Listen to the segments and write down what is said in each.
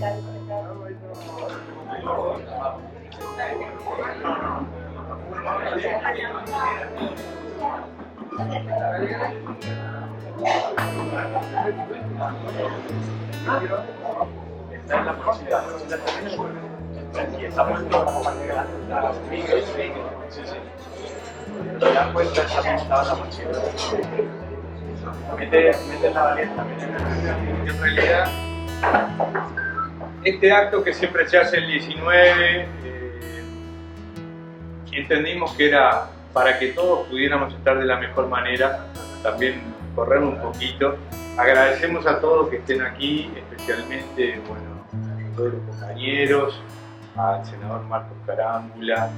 En realidad, este acto que siempre se hace el 19, entendimos que era para que todos pudiéramos estar de la mejor manera, también correr un poquito. Agradecemos a todos que estén aquí, especialmente a todos los compañeros, al senador Marcos Carámbula,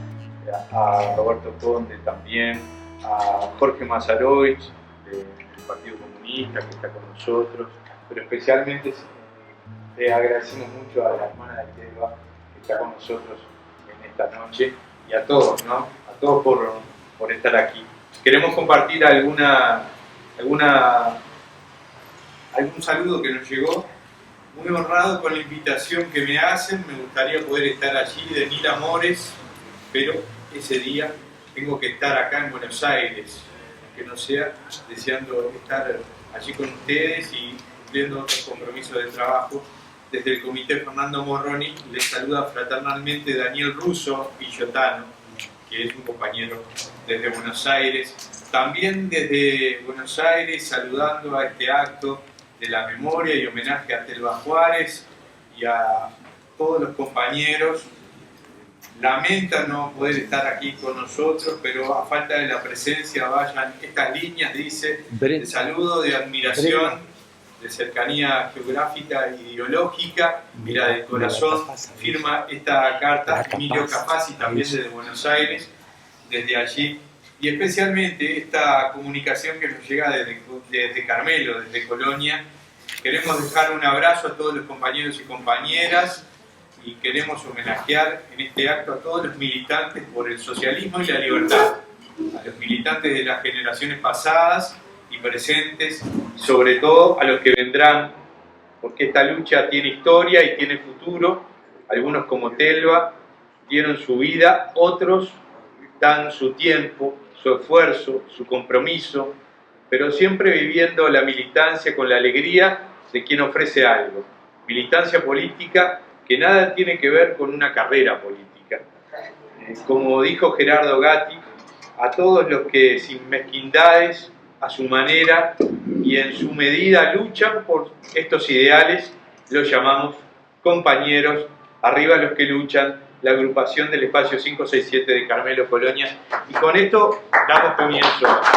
a Roberto Conde también, a Jorge Mazarovich del Partido Comunista que está con nosotros, pero especialmente le agradecemos mucho a la hermana de Telva que está con nosotros en esta noche y a todos, ¿no? A todos por estar aquí. Queremos compartir algún saludo que nos llegó. Muy honrado con la invitación que me hacen, me gustaría poder estar allí de mil amores, pero ese día tengo que estar acá en Buenos Aires, que no sea deseando estar allí con ustedes y cumpliendo otros compromisos de trabajo. Desde el Comité Fernando Morroni les saluda fraternalmente Daniel Russo Villotano, que es un compañero desde Buenos Aires. También desde Buenos Aires saludando a este acto de la memoria y homenaje a Telva Juárez y a todos los compañeros. Lamenta no poder estar aquí con nosotros, pero a falta de la presencia vayan estas líneas, dice, de saludo, de admiración, de cercanía geográfica e ideológica. Mira, del corazón firma esta carta Emilio Capazzi, también desde Buenos Aires, desde allí. Y especialmente esta comunicación que nos llega desde Carmelo, desde Colonia. Queremos dejar un abrazo a todos los compañeros y compañeras y queremos homenajear en este acto a todos los militantes por el socialismo y la libertad, a los militantes de las generaciones pasadas y presentes, y sobre todo a los que vendrán, porque esta lucha tiene historia y tiene futuro. Algunos como Telva dieron su vida, otros dan su tiempo, su esfuerzo, su compromiso, pero siempre viviendo la militancia con la alegría de quien ofrece algo. Militancia política que nada tiene que ver con una carrera política. Como dijo Gerardo Gatti, a todos los que sin mezquindades, a su manera y en su medida luchan por estos ideales, los llamamos compañeros. Arriba los que luchan, la agrupación del espacio 567 de Carmelo, Colonia. Y con esto damos comienzo. Damos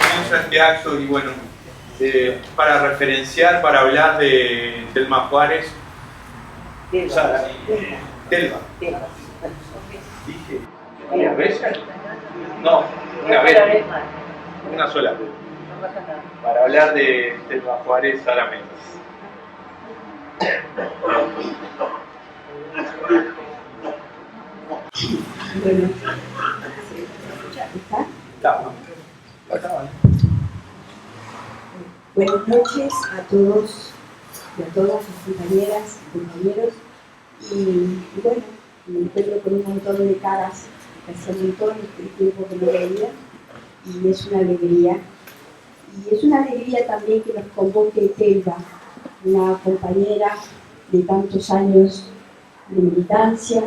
comienzo a este acto y bueno, para referenciar, para hablar de Telva Juárez. Telva. ¿Dije una vez? No, una vez. Una sola vez. Para hablar de Telva Juárez, Sara Méndez. Buenas noches a todos y a todas las compañeras y compañeros. Y bueno, me encuentro con un montón de caras, hace un montón de tiempo que no veía, y es una alegría. Y es una alegría también que nos convoque Telva, una compañera de tantos años de militancia,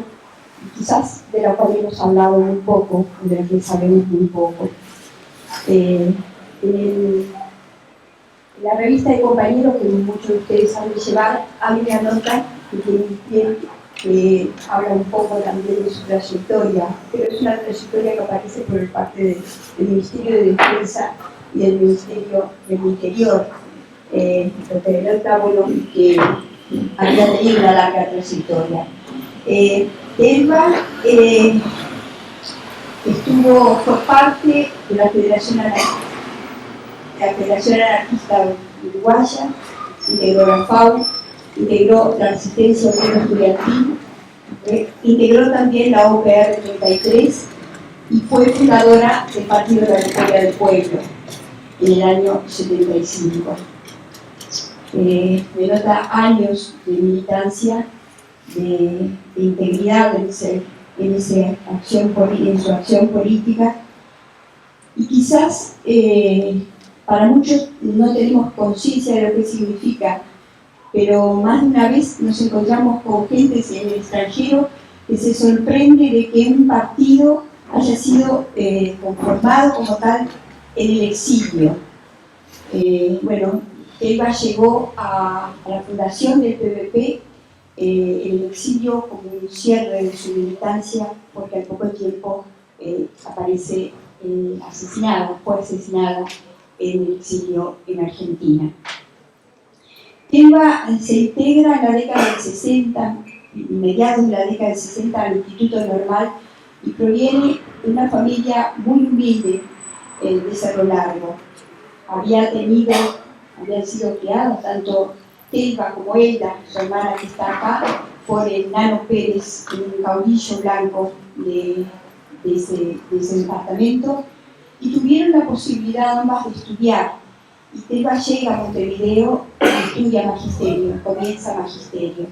y quizás de la cual hemos hablado muy poco, de la que sabemos muy poco. En la revista de compañeros, que muchos de ustedes han de llevar, hay una nota que tiene un pie que habla un poco también de su trayectoria, pero es una trayectoria que aparece por parte del Ministerio de Defensa y del Ministerio del Interior. Pero está bueno que había tenido una larga trayectoria. Telva fue parte de la Federación Anarquista Uruguaya, integró la FAU, integró la Resistencia Obrera Estudiantil, integró también la OPR 33 y fue fundadora del Partido de la Victoria del Pueblo. en el año 75. Denota años de militancia, de integridad en su acción política, y quizás para muchos no tenemos conciencia de lo que significa, pero más de una vez nos encontramos con gente en el extranjero que se sorprende de que un partido haya sido conformado como tal en el exilio. Bueno, Telva llegó a la fundación del PVP en el exilio como un cierre de su militancia, porque al poco tiempo aparece fue asesinada en el exilio en Argentina. Telva se integra en la década del 60, mediados de la década del 60, al Instituto Normal, y proviene de una familia muy humilde de Cerro Largo. Habían sido criados tanto Telva como Elda, su hermana que está acá, por el Nano Pérez, un caudillo blanco de ese departamento, y tuvieron la posibilidad ambas de estudiar. Y Telva llega a Montevideo y estudia magisterio, comienza magisterio.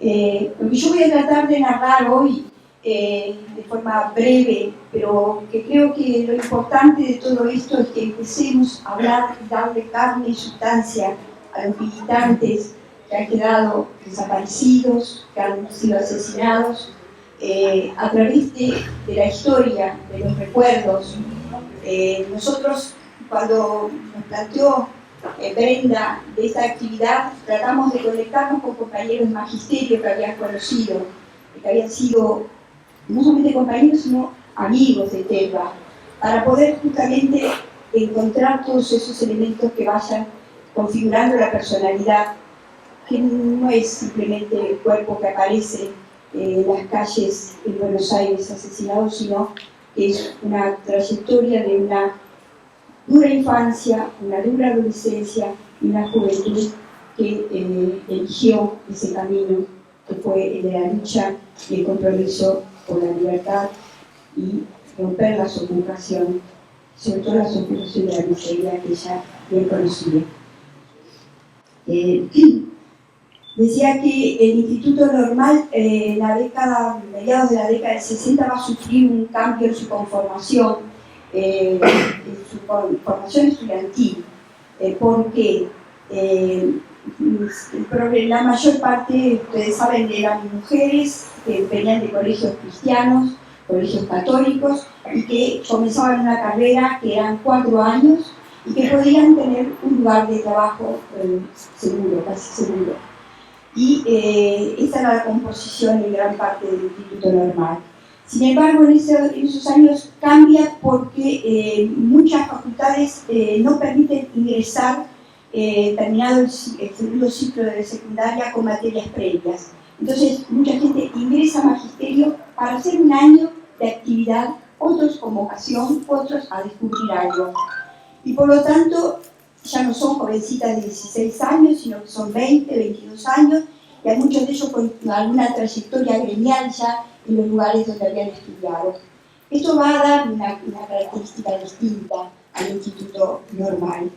Lo que yo voy a tratar de narrar hoy de forma breve, pero que creo que lo importante de todo esto es que empecemos a hablar y darle carne y sustancia a los militantes que han quedado desaparecidos, que han sido asesinados, a través de la historia, de los recuerdos. Nosotros, cuando nos planteó Brenda de esta actividad, tratamos de conectarnos con compañeros de magisterio que habían conocido, que habían sido no solamente compañeros, sino amigos de Telva, para poder justamente encontrar todos esos elementos que vayan configurando la personalidad, que no es simplemente el cuerpo que aparece en las calles en Buenos Aires asesinado, sino que es una trayectoria de una dura infancia, una dura adolescencia y una juventud que eligió ese camino que fue el de la lucha y el compromiso por la libertad y romper la subjugación, sobre todo la subjugación de la miseria que ella bien conocía. Decía que el Instituto Normal, mediados de la década del 60, va a sufrir un cambio en su conformación, estudiantil, porque la mayor parte, ustedes saben, eran mujeres que venían de colegios cristianos, colegios católicos, y que comenzaban una carrera que eran 4 años y que podían tener un lugar de trabajo seguro, casi seguro. Y esta era la composición en gran parte del Instituto Normal. Sin embargo, en esos años cambia porque muchas facultades no permiten ingresar terminado el segundo ciclo de secundaria con materias previas. Entonces, mucha gente ingresa a magisterio para hacer un año de actividad, otros con vocación, otros a descubrir algo. Y por lo tanto, ya no son jovencitas de 16 años, sino que son 20, 22 años, y hay muchos de ellos con alguna trayectoria gremial ya en los lugares donde habían estudiado. Esto va a dar una característica distinta al Instituto Normal.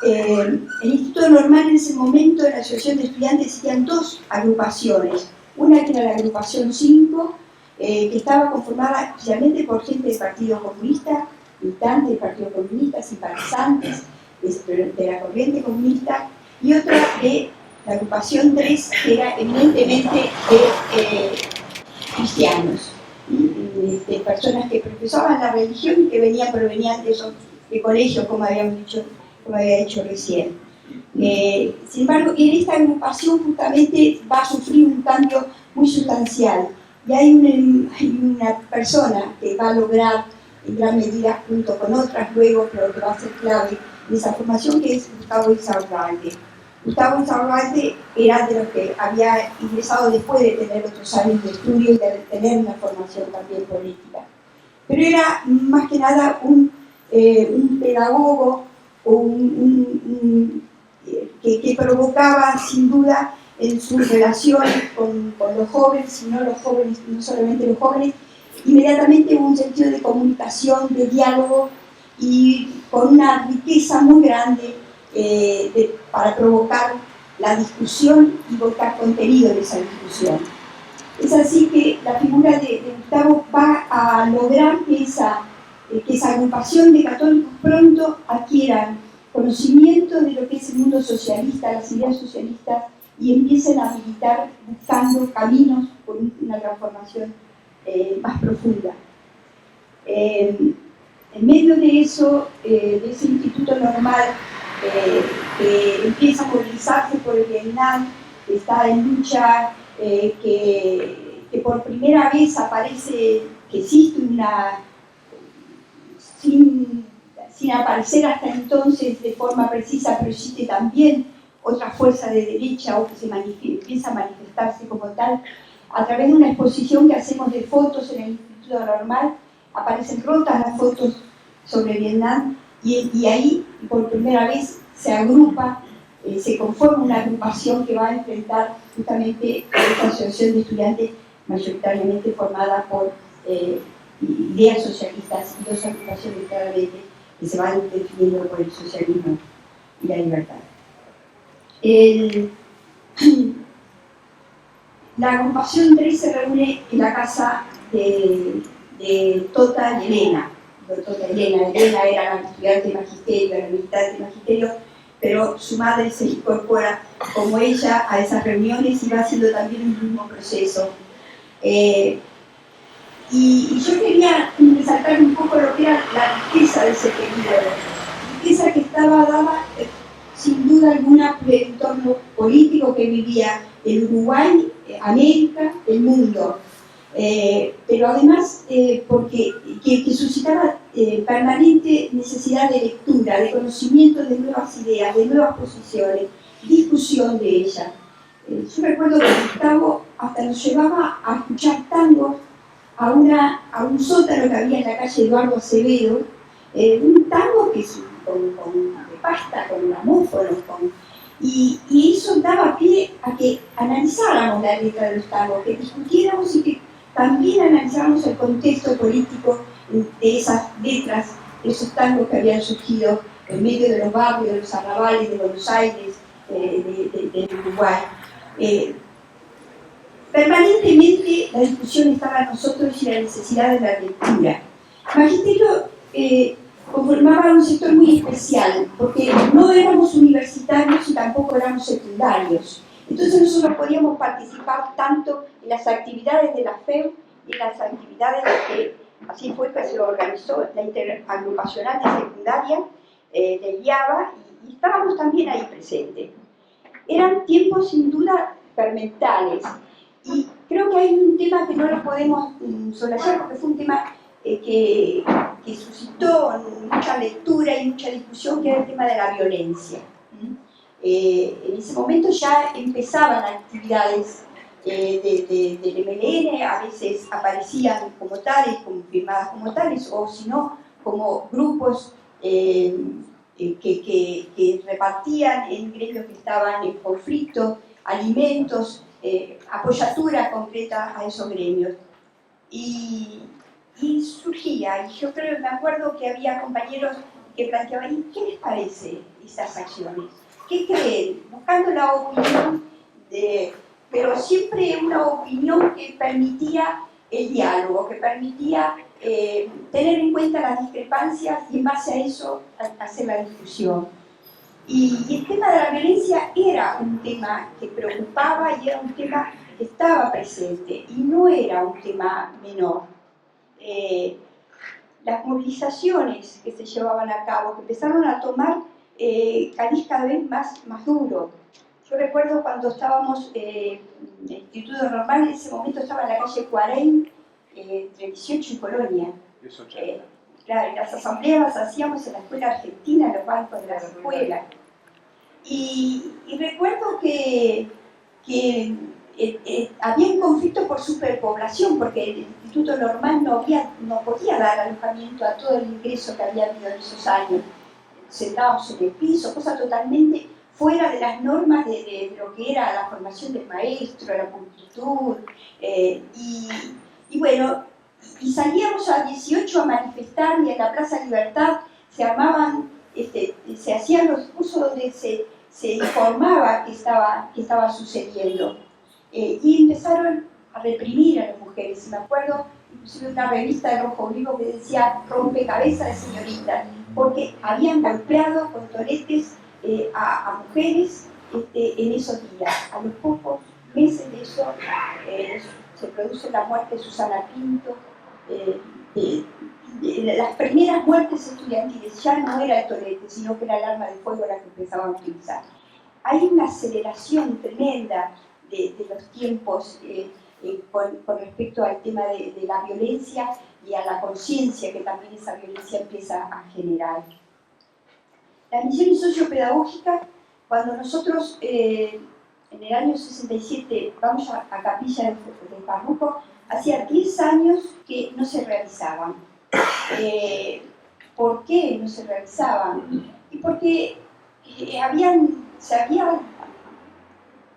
El Instituto Normal en ese momento, en la Asociación de Estudiantes, existían 2 agrupaciones. Una que era la agrupación 5, que estaba conformada especialmente por gente del Partido Comunista, militantes del Partido Comunista, simpatizantes de la corriente comunista, y otra de la agrupación 3, que era eminentemente de cristianos, de personas que profesaban la religión y que provenían de colegios, como había dicho recién. Sin embargo, en esta agrupación justamente va a sufrir un cambio muy sustancial, y hay una persona que va a lograr en gran medida, junto con otras luego, pero que va a ser clave en esa formación, que es Gustavo Insaurralde. Gustavo Insaurralde era de los que había ingresado después de tener otros años de estudio y de tener una formación también política. Pero era más que nada un pedagogo que provocaba sin duda en sus relaciones con los jóvenes, no solamente los jóvenes, inmediatamente hubo un sentido de comunicación, de diálogo, y con una riqueza muy grande para provocar la discusión y buscar contenido en esa discusión. Es así que la figura de Gustavo va a lograr que esa agrupación de católicos pronto adquieran conocimiento de lo que es el mundo socialista, las ideas socialistas, y empiecen a militar buscando caminos por una transformación más profunda. En medio de eso, de ese instituto normal que empieza a movilizarse por el Vietnam, que está en lucha, que por primera vez aparece, que existe una, sin aparecer hasta entonces de forma precisa, pero existe también otra fuerza de derecha o que se empieza a manifestarse como tal, a través de una exposición que hacemos de fotos en el Instituto Normal, aparecen rotas las fotos sobre Vietnam y ahí por primera vez se agrupa, se conforma una agrupación que va a enfrentar justamente esta asociación de estudiantes mayoritariamente formada por ideas socialistas y dos agrupaciones claramente que se van definiendo por el socialismo y la libertad. La agrupación 3 se reúne en la casa de Tota y Elena. Elena era la estudiante de magisterio, la militante de magisterio, pero su madre se incorpora como ella a esas reuniones y va haciendo también un mismo proceso. Y yo quería resaltar un poco lo que era la riqueza de ese periodo, riqueza que estaba dada sin duda alguna por el entorno político que vivía el Uruguay, América, el mundo, pero además porque que suscitaba permanente necesidad de lectura, de conocimiento de nuevas ideas, de nuevas posiciones, discusión de ellas. Yo recuerdo que Gustavo hasta nos llevaba a escuchar tangos a un sótano que había en la calle Eduardo Acevedo, un tango que es de pasta, con gramófonos, y eso daba pie a que analizáramos la letra de los tangos, que discutiéramos y que también analizáramos el contexto político de esas letras, de esos tangos que habían surgido en medio de los barrios, de los arrabales de Buenos Aires, de Uruguay. Permanentemente la discusión estaba en nosotros y la necesidad de la lectura. Magisterio conformaba un sector muy especial, porque no éramos universitarios y tampoco éramos secundarios. Entonces nosotros podíamos participar tanto en las actividades de la FEU y en las actividades que, así fue que se organizó la interagrupacional de secundaria de IABA, y estábamos también ahí presentes. Eran tiempos sin duda fermentales, y creo que hay un tema que no lo podemos soslayar porque fue un tema que suscitó mucha lectura y mucha discusión, que era el tema de la violencia. En ese momento ya empezaban actividades del MLN, a veces aparecían como tales, confirmadas como tales, o si no, como grupos que repartían en gremios que estaban en conflicto, alimentos, apoyatura concreta a esos gremios. Y surgía, y yo creo, me acuerdo que había compañeros que planteaban, ¿y qué les parece esas acciones? ¿Qué creen? Buscando la opinión, pero siempre una opinión que permitía el diálogo, que permitía tener en cuenta las discrepancias y en base a eso hacer la discusión. Y el tema de la violencia era un tema que preocupaba y era un tema que estaba presente y no era un tema menor. Las movilizaciones que se llevaban a cabo, que empezaron a tomar cariz cada vez más duro. Yo recuerdo cuando estábamos en el Instituto Normal, en ese momento estaba en la calle Cuarén, entre 18 y Colonia. Claro, las asambleas las hacíamos en la escuela argentina, en los bancos de las escuelas. Y recuerdo que había un conflicto por superpoblación, porque el Instituto Normal no podía dar alojamiento a todo el ingreso que había habido en esos años. Sentábamos en el piso, cosa totalmente fuera de las normas de lo que era la formación del maestro, la pulcritud, y bueno, y salíamos a 18 a manifestar, y en la Plaza Libertad se armaban, se hacían los cursos donde se informaba qué estaba sucediendo. Y empezaron a reprimir a las mujeres. Me acuerdo inclusive una revista de Rojo Vivo que decía rompecabezas de señoritas, porque habían golpeado con toletes a mujeres en esos días. A los pocos meses de eso se produce la muerte de Susana Pinto. Las primeras muertes estudiantiles ya no era el tolete, sino que era el arma de fuego la que empezaban a utilizar. Hay una aceleración tremenda de los tiempos con respecto al tema de la violencia y a la conciencia que también esa violencia empieza a generar. Las misiones sociopedagógicas, cuando nosotros en el año 67 vamos a Capilla del Parruco, hacía 10 años que no se realizaban. ¿Por qué no se realizaban? Y porque se había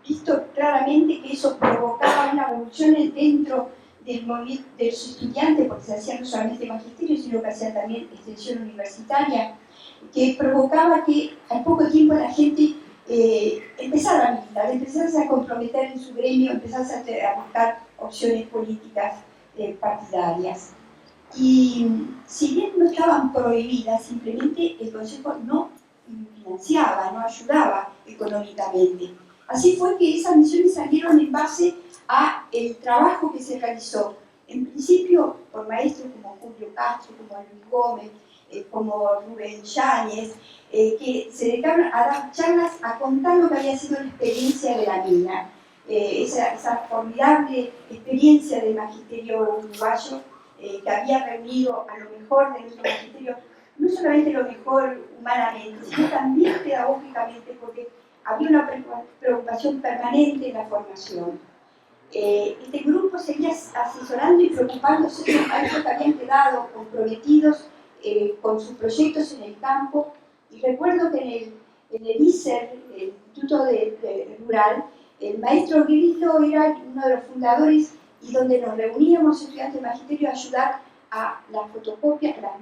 visto claramente que eso provocaba una revolución dentro del movimiento de los estudiantes, porque se hacía no solamente magisterio, sino que hacía también extensión universitaria, que provocaba que al poco tiempo la gente empezara a militar, empezase a comprometer en su gremio, empezase a buscar opciones políticas partidarias. Y si bien no estaban prohibidas, simplemente el Consejo no financiaba, no ayudaba económicamente. Así fue que esas misiones salieron en base a el trabajo que se realizó, en principio por maestros como Julio Castro, como Luis Gómez, como Rubén Yáñez, que se dedicaron a dar charlas a contar lo que había sido la experiencia de la mina, esa formidable experiencia del magisterio uruguayo que había reunido a lo mejor de nuestro magisterio, no solamente lo mejor humanamente, sino también pedagógicamente, porque había una preocupación permanente en la formación. Este grupo seguía asesorando y preocupándose de los maestros que habían quedado comprometidos con sus proyectos en el campo. Y recuerdo que en el ISER, el Instituto Rural, el maestro Grillo era uno de los fundadores y donde nos reuníamos estudiantes de magisterio a ayudar a la fotocopia, a las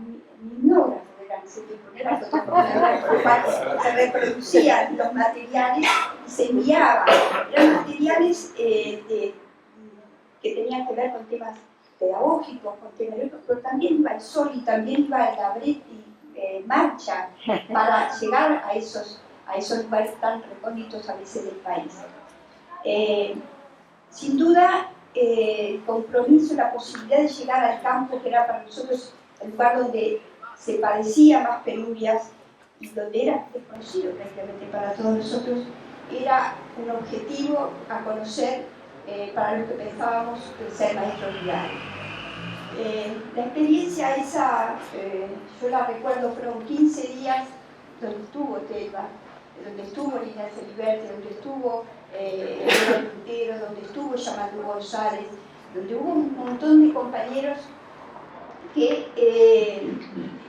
mimógrafos eran ese tiempo, no era fotocopia, por lo cual se reproducían los materiales y se enviaban. Eran materiales que tenían que ver con temas pedagógicos, con temas, pero también iba el sol y también iba la marcha para llegar a esos lugares tan recónditos a veces del país. Sin duda, el compromiso, la posibilidad de llegar al campo, que era para nosotros el lugar donde se padecía más penurias y donde era desconocido prácticamente para todos nosotros, era un objetivo a conocer para los que pensábamos ser maestros rurales. La experiencia esa, yo la recuerdo, fueron 15 días donde estuvo Telva, donde estuvo Lina Celiberti, donde estuvo Eduardo Quintero, donde estuvo Yamandu González, donde hubo un montón de compañeros que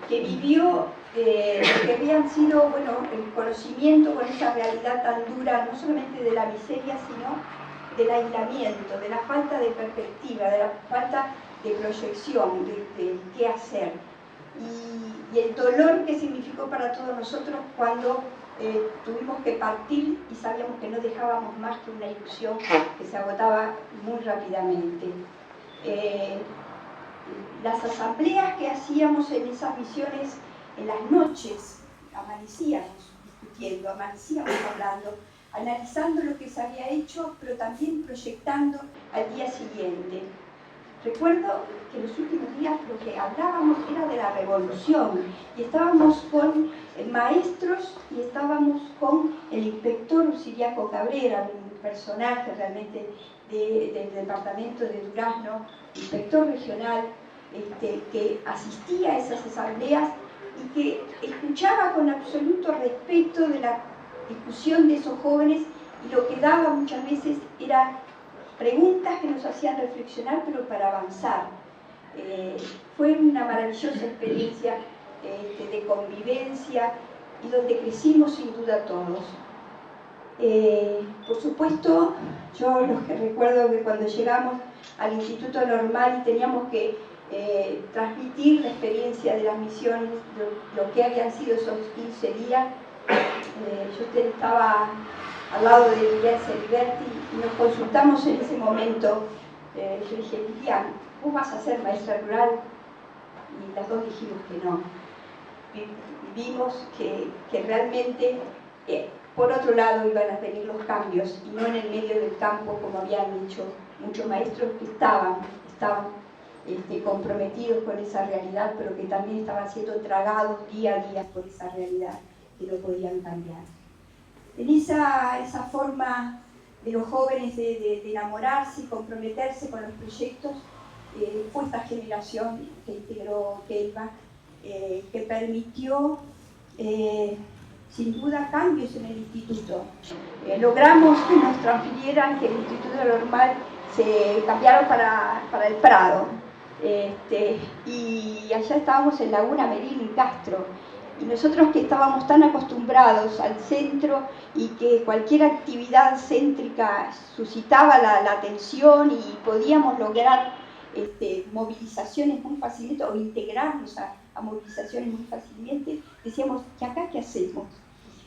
vivió que habían sido, bueno, el conocimiento con esa realidad tan dura, no solamente de la miseria, sino del aislamiento, de la falta de perspectiva, de la falta de proyección, de qué hacer. Y el dolor que significó para todos nosotros cuando tuvimos que partir y sabíamos que no dejábamos más que una ilusión que se agotaba muy rápidamente. Las asambleas que hacíamos en esas misiones, en las noches, amanecíamos discutiendo, amanecíamos hablando, analizando lo que se había hecho, pero también proyectando al día siguiente. Recuerdo que en los últimos días lo que hablábamos era de la revolución y estábamos con maestros y estábamos con el inspector Siriaco Cabrera, un personaje realmente del departamento de Durazno, inspector regional, que asistía a esas asambleas y que escuchaba con absoluto respeto de la discusión de esos jóvenes, y lo que daba muchas veces era preguntas que nos hacían reflexionar, pero para avanzar. Fue una maravillosa experiencia de convivencia y donde crecimos sin duda todos. Por supuesto, yo lo que recuerdo que cuando llegamos al Instituto Normal y teníamos que transmitir la experiencia de las misiones, lo que habían sido esos 15 días. Yo estaba al lado de Lilian Celiberti y nos consultamos en ese momento. Yo dije, Lilian, ¿vos vas a ser maestra rural? Y las dos dijimos que no. Vimos que realmente por otro lado iban a venir los cambios y no en el medio del campo, como habían dicho muchos maestros que estaban comprometidos con esa realidad, pero que también estaban siendo tragados día a día por esa realidad que no podían cambiar. En esa forma de los jóvenes de enamorarse y comprometerse con los proyectos, fue esta generación que integró Keilback, que permitió sin duda cambios en el instituto. Logramos que nos transfirieran, que el Instituto Normal se cambiaron para el Prado. Y allá estábamos en Laguna Merino y Castro. Y nosotros que estábamos tan acostumbrados al centro y que cualquier actividad céntrica suscitaba la atención y podíamos lograr movilizaciones muy fácilmente o integrarnos a movilizaciones muy fácilmente, decíamos, ¿y acá qué hacemos?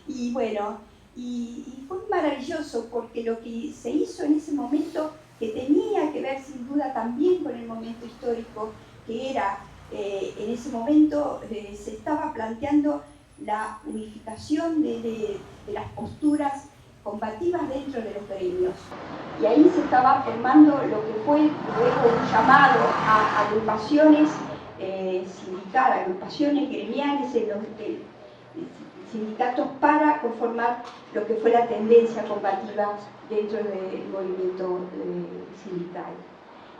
Y bueno, y fue maravilloso porque lo que se hizo en ese momento, que tenía que ver sin duda también con el momento histórico, que era, en ese momento se estaba planteando la unificación de las posturas combativas dentro de los gremios. Y ahí se estaba formando lo que fue luego un llamado a agrupaciones sindicales, agrupaciones gremiales en los sindicatos para conformar lo que fue la tendencia combativa dentro del movimiento sindical.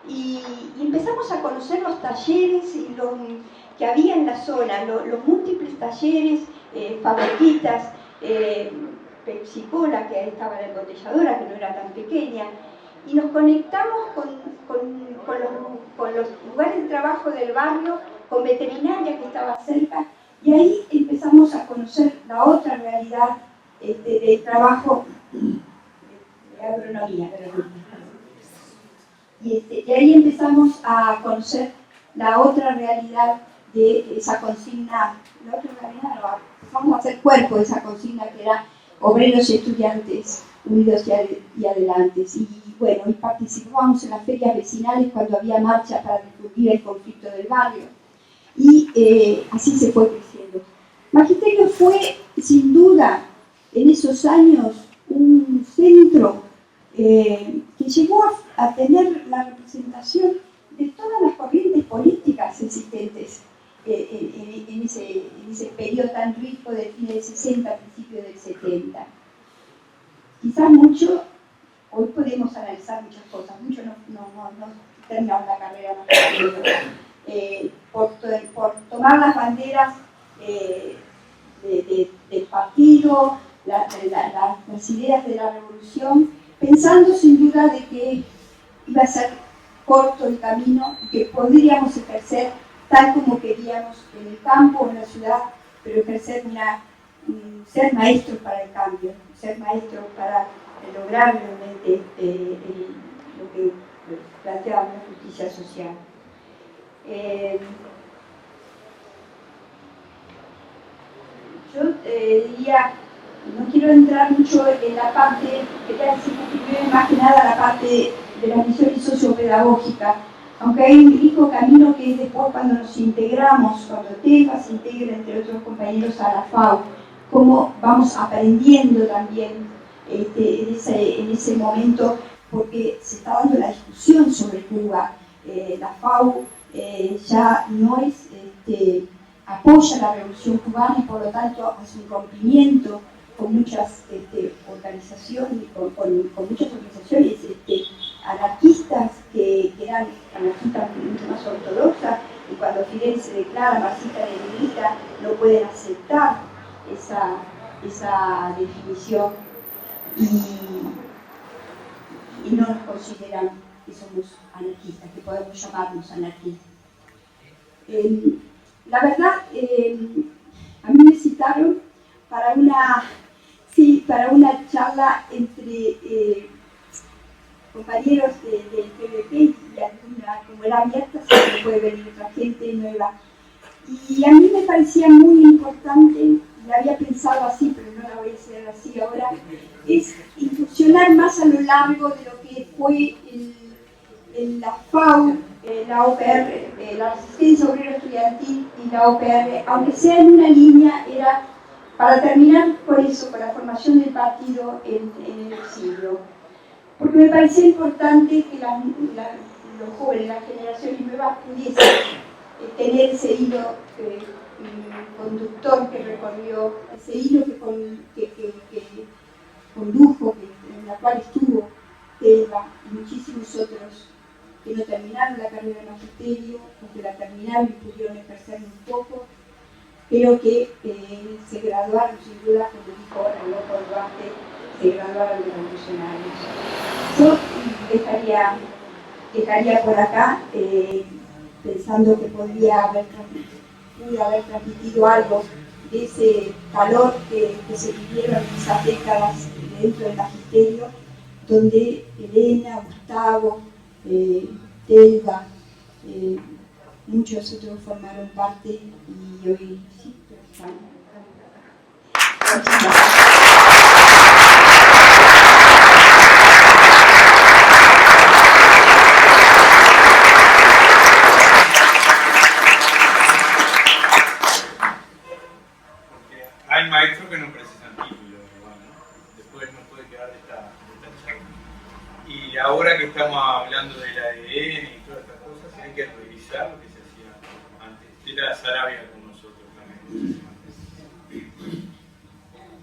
Y empezamos a conocer los talleres que había en la zona, los múltiples talleres, fabriquitas, Pepsi Cola, que estaba en la embotelladora, que no era tan pequeña, y nos conectamos con los lugares de trabajo del barrio, con veterinaria que estaba cerca, y ahí empezamos a conocer la otra realidad del trabajo de agronomía. Y ahí empezamos a conocer la otra realidad de esa consigna, la otra realidad, vamos a hacer cuerpo de esa consigna que era obreros y estudiantes unidos y adelantes. Y bueno, y participábamos en las ferias vecinales cuando había marcha para difundir el conflicto del barrio. Y así se fue creciendo. Magisterio fue, sin duda, en esos años, un centro que llegó a tener la representación de todas las corrientes políticas existentes en ese periodo tan rico de fines del 60 a principios del 70. Quizás mucho, hoy podemos analizar muchas cosas, mucho no terminamos la carrera por tomar las banderas del partido, las ideas de la revolución, pensando sin duda de que iba a ser corto el camino y que podríamos ejercer tal como queríamos en el campo o en la ciudad, pero ejercer ser maestros para el cambio, ser maestros para lograr realmente lo que planteábamos, la justicia social. Yo diría, no quiero entrar mucho en la parte, quería decir más que nada la parte de las misiones sociopedagógicas, aunque hay un rico camino que es después cuando nos integramos, cuando TEFA se integra entre otros compañeros a la FAU, cómo vamos aprendiendo también en ese momento, porque se está dando la discusión sobre Cuba. La FAU ya no es, apoya la revolución cubana y por lo tanto hace un rompimiento con muchas organizaciones, con muchas organizaciones anarquistas que eran anarquistas mucho más ortodoxas, y cuando Fidel se declara marxista-leninista no pueden aceptar esa definición y no nos consideran que somos anarquistas, que podemos llamarnos anarquistas. La verdad, a mí me citaron para una charla entre compañeros del PVP y alguna, como era abierta, siempre puede venir otra gente nueva. Y a mí me parecía muy importante, la había pensado así, pero no la voy a hacer así ahora, es incursionar más a lo largo de lo que fue la FAU, la OPR, la Resistencia Obrera Estudiantil y la OPR, aunque sea en una línea, era para terminar por eso, con la formación del partido en el exilio. Porque me parecía importante que los jóvenes, las generaciones nuevas pudiesen tener ese hilo conductor que recorrió, ese hilo que condujo, en la cual estuvo Telva y muchísimos otros que no terminaron la carrera de magisterio, o que la terminaron y pudieron ejercerlo un poco, pero que se graduaron sin duda, como dijo el loco Duarte, se graduaron de revolucionarios. Yo dejaría por acá, pensando que pude haber transmitido algo de ese calor que se vivieron en esas décadas dentro del magisterio, donde Elena, Gustavo, Telva, muchos otros formaron parte y hoy sí, pero están. Muchas gracias. Hay maestros que no precisan título, ¿no? Después nos puede quedar esta charla. Y ahora que estamos hablando del ADN y todas estas cosas, hay que revisar lo que se hacía antes. Era Sarabia con nosotros también.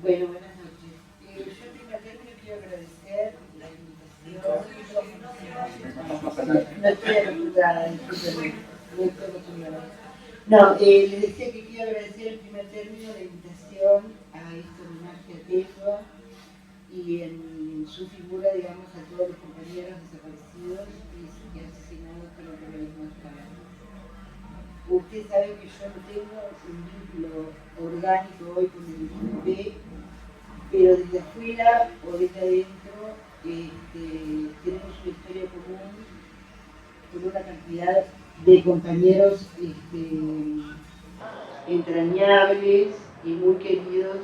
Bueno, buenas noches. Yo en primer término quiero agradecer la invitación. No estoy acostumbrada, discúlpenme. No estoy acostumbrada. No, les decía que quiero agradecer en primer término la invitación a este homenaje a Telva y en su figura, digamos, a todos los compañeros desaparecidos y asesinados por el terrorismo español. Ustedes saben que yo no tengo un vínculo orgánico hoy con el PVP, pero desde afuera o desde adentro tenemos una historia común con una cantidad de compañeros entrañables y muy queridos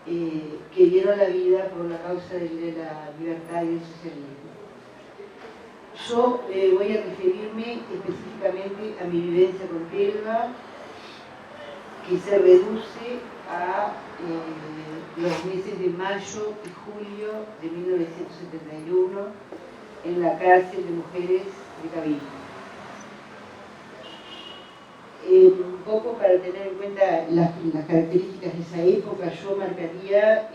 que dieron la vida por la causa de la libertad y el socialismo. Yo voy a referirme específicamente a mi vivencia con Telva, que se reduce a los meses de mayo y julio de 1971 en la cárcel de mujeres de Cabildo. Un poco para tener en cuenta las características de esa época, yo marcaría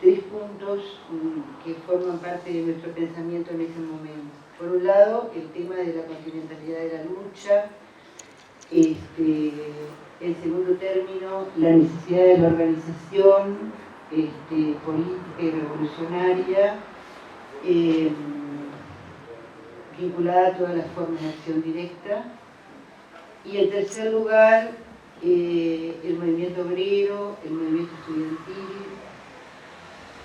tres puntos que forman parte de nuestro pensamiento en ese momento. Por un lado, el tema de la continentalidad de la lucha. En segundo término, la necesidad de la organización política y revolucionaria, vinculada a todas las formas de acción directa. Y en tercer lugar, el movimiento obrero, el movimiento estudiantil,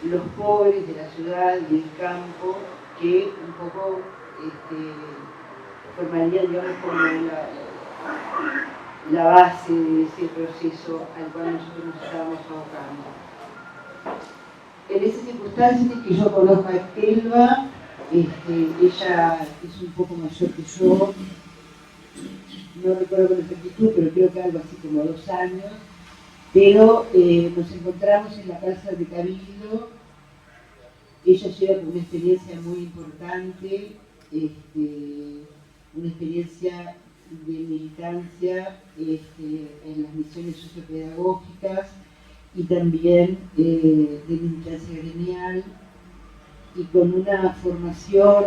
los pobres de la ciudad y el campo, que un poco formarían, digamos, como la base de ese proceso al cual nosotros nos estábamos abocando. En esas circunstancias es que yo conozco a Telva. Ella es un poco mayor que yo, no recuerdo con exactitud, pero creo que algo así como 2 años, pero nos encontramos en la cárcel de Cabildo. Ella llega con una experiencia muy importante, una experiencia de militancia en las misiones sociopedagógicas y también de militancia gremial, y con una formación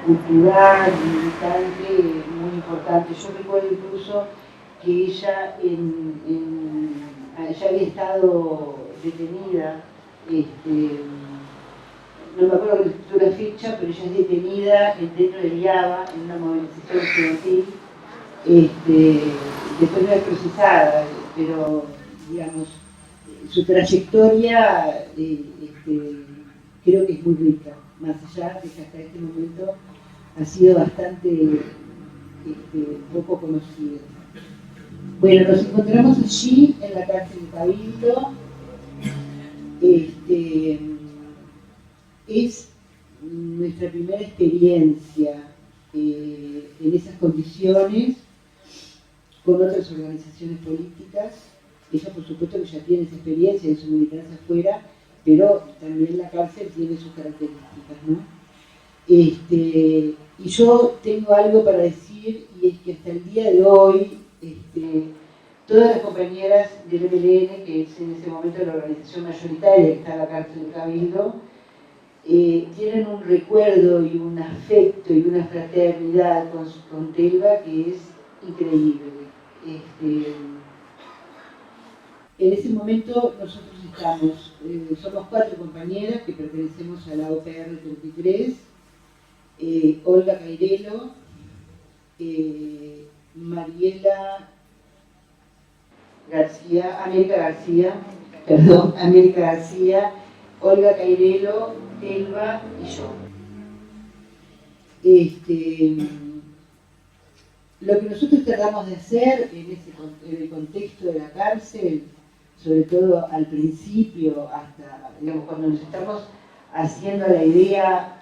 cultural, militante muy importante. Yo recuerdo incluso que ella ya había estado detenida, no me acuerdo la fecha, pero ella es detenida dentro del IABA en una movilización estudiantil, después no es procesada, pero digamos, su trayectoria creo que es muy rica, más allá de que hasta este momento ha sido bastante poco conocida. Bueno, nos encontramos allí en la cárcel de Cabildo. Es nuestra primera experiencia en esas condiciones con otras organizaciones políticas. Ella, por supuesto, que ya tiene esa experiencia de su militancia afuera, pero también la cárcel tiene sus características, ¿no? Y yo tengo algo para decir, y es que hasta el día de hoy, todas las compañeras del MLN, que es en ese momento la organización mayoritaria que está en la cárcel de Cabildo, tienen un recuerdo y un afecto y una fraternidad con Telva que es increíble. En ese momento nosotros estamos, somos 4 compañeras que pertenecemos a la OPR 33, Olga Cairelo, Mariela García, América García, Olga Cairelo, Telva y yo. Lo que nosotros tratamos de hacer en el contexto de la cárcel, sobre todo al principio, hasta, digamos, cuando nos estamos haciendo la idea,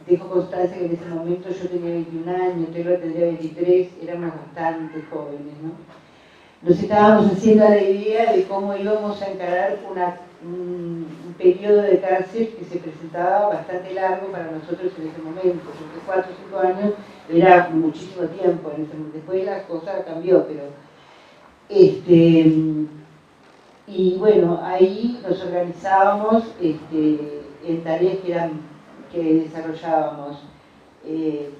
dejo constancia que en ese momento yo tenía 21 años, Telva tendría 23, éramos bastante jóvenes, ¿no? Nos estábamos haciendo la idea de cómo íbamos a encarar un periodo de cárcel que se presentaba bastante largo para nosotros en ese momento, porque 4 o 5 años era muchísimo tiempo, después la cosa cambió, pero y bueno, ahí nos organizábamos en tareas que desarrollábamos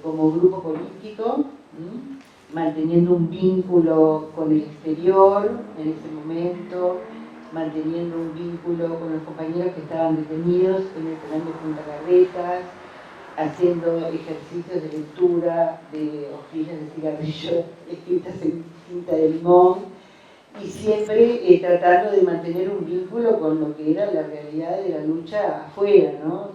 como grupo político, manteniendo un vínculo con el exterior en ese momento, manteniendo un vínculo con los compañeros que estaban detenidos en el penal de Punta Carretas, haciendo ejercicios de lectura de hojillas de cigarrillo escritas en tinta de limón, y siempre tratando de mantener un vínculo con lo que era la realidad de la lucha afuera, ¿no?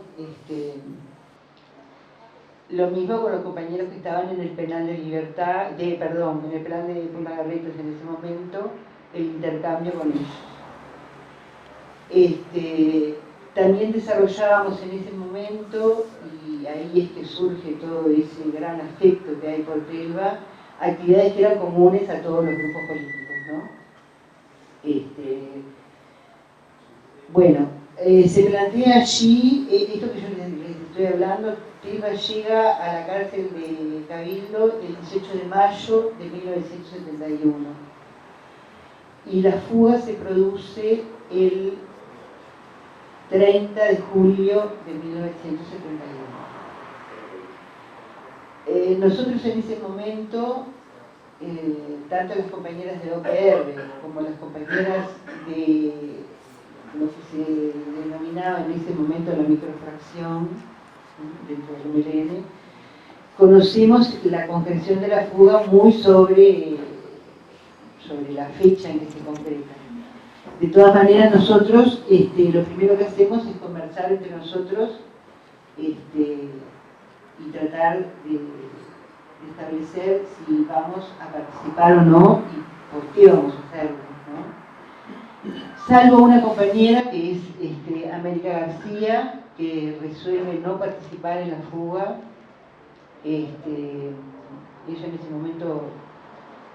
Lo mismo con los compañeros que estaban en el penal de Libertad, en el penal de Punta Carretas en ese momento, el intercambio con ellos. También desarrollábamos en ese momento, y ahí es que surge todo ese gran afecto que hay por Telva, actividades que eran comunes a todos los grupos políticos, ¿no? Bueno, se plantea allí, esto que yo les estoy hablando, Telva llega a la cárcel de Cabildo el 18 de mayo de 1971 y la fuga se produce el 30 de julio de 1971. Nosotros en ese momento, tanto las compañeras de OPR como las compañeras de lo que se denominaba en ese momento la microfracción dentro del MLN, conocimos la concreción de la fuga muy sobre la fecha en que se concreta. De todas maneras, nosotros lo primero que hacemos es conversar entre nosotros y tratar de establecer si vamos a participar o no y por qué vamos a hacerlo, ¿no? Salvo una compañera que es América García, que resuelve no participar en la fuga. Ella en ese momento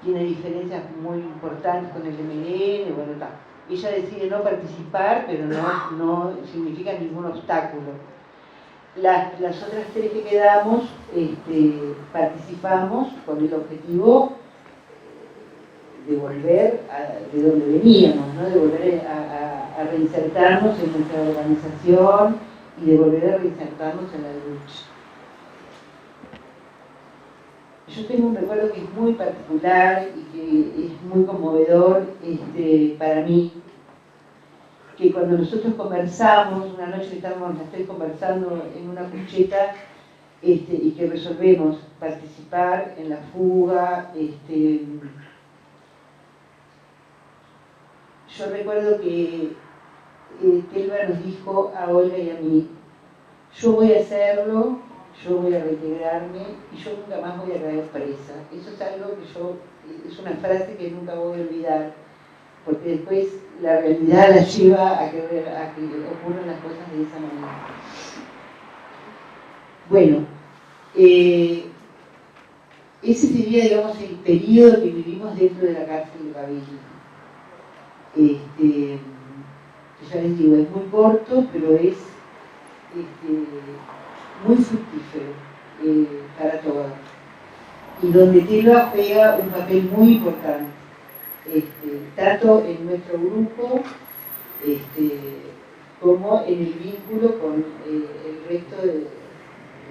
tiene diferencias muy importantes con el MLN, bueno, tal. Ella decide no participar, pero no significa ningún obstáculo. Las otras 3 que quedamos participamos con el objetivo de volver de donde veníamos, ¿no? De volver a reinsertarnos en nuestra organización y de volver a reinsertarnos en la lucha. Yo tengo un recuerdo que es muy particular y que es muy conmovedor para mí, que cuando nosotros conversamos, una noche estábamos las 3 conversando en una cucheta y que resolvemos participar en la fuga, yo recuerdo que Telva nos dijo a Olga y a mí: yo voy a hacerlo, yo voy a reintegrarme y yo nunca más voy a caer presa. Eso es algo que es una frase que nunca voy a olvidar, porque después la realidad la lleva a que ocurran las cosas de esa manera. Bueno, ese sería, digamos, el periodo que vivimos dentro de la cárcel de Gavilli. Ya les digo, es muy corto, pero es muy fructífero para todos. Y donde Telva juega un papel muy importante, tanto en nuestro grupo como en el vínculo con el resto de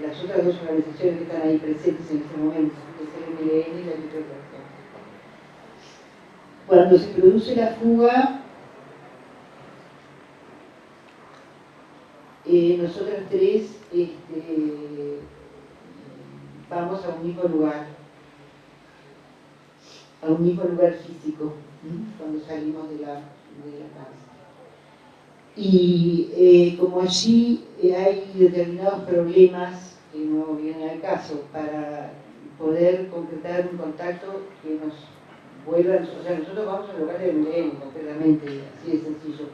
las otras dos organizaciones que están ahí presentes en este momento, que es el MLN y la Microtransformación. Cuando se produce la fuga, nosotros tres vamos a un mismo lugar físico, cuando salimos de la cárcel. Y como allí hay determinados problemas que no vienen al caso, para poder concretar un contacto que nos vuelva, o sea, nosotros vamos al local de MLN, concretamente, así de sencillo.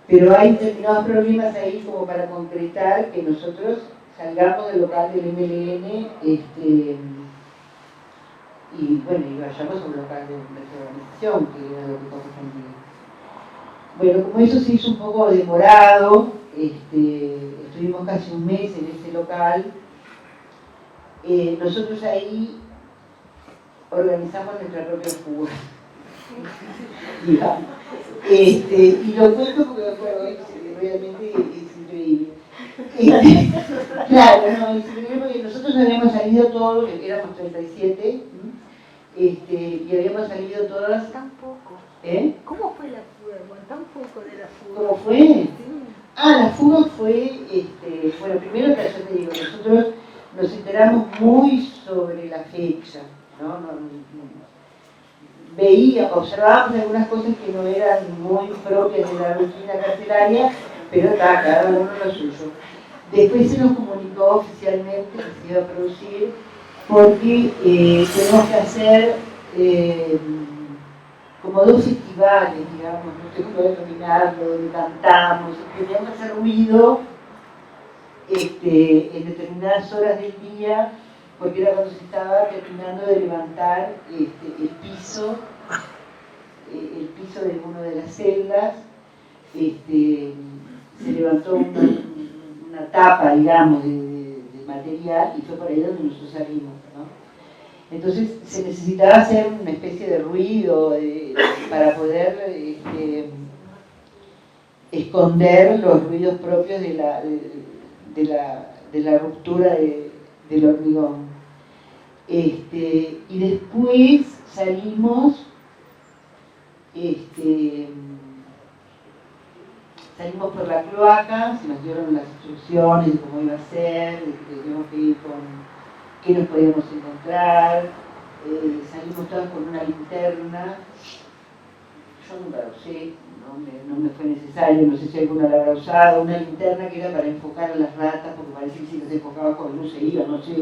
Pero hay determinados problemas ahí como para concretar que nosotros salgamos del local del MLN y bueno, y vayamos a un local de nuestra organización, que era lo que correspondía. Bueno, como eso se hizo un poco demorado, estuvimos casi un mes en ese local, nosotros ahí organizamos nuestra propia fuga. Y lo cuento porque bueno, realmente es increíble. Claro, no, es increíble porque nosotros habíamos salido todos, éramos 37, y habíamos salido todas. Tan poco. ¿Cómo fue la fuga? Bueno, tan poco de la fuga. ¿Cómo fue? Sí. La fuga fue, bueno, primero que yo te digo, nosotros nos enteramos muy sobre la fecha, ¿no? Observábamos algunas cosas que no eran muy propias de la rutina carcelaria, pero está, cada uno lo suyo. Después se nos comunicó oficialmente que se iba a producir porque tenemos que hacer como dos festivales, digamos, no sé cómo denominarlo, donde cantamos, y queríamos hacer ruido en determinadas horas del día, porque era cuando se estaba terminando de levantar el piso de una de las celdas, se levantó una tapa, digamos, de material, y fue por ahí donde nosotros salimos, ¿no? Entonces se necesitaba hacer una especie de ruido para poder esconder los ruidos propios de la ruptura del hormigón. Y después salimos por la cloaca, se nos dieron las instrucciones de cómo iba a ser, de que teníamos que ir con qué nos podíamos encontrar, salimos todas con una linterna. Yo nunca lo usé, no me fue necesario, no sé si alguna la habrá usado, una linterna que era para enfocar a las ratas, porque parece que si las enfocaba con luz se iba, no sé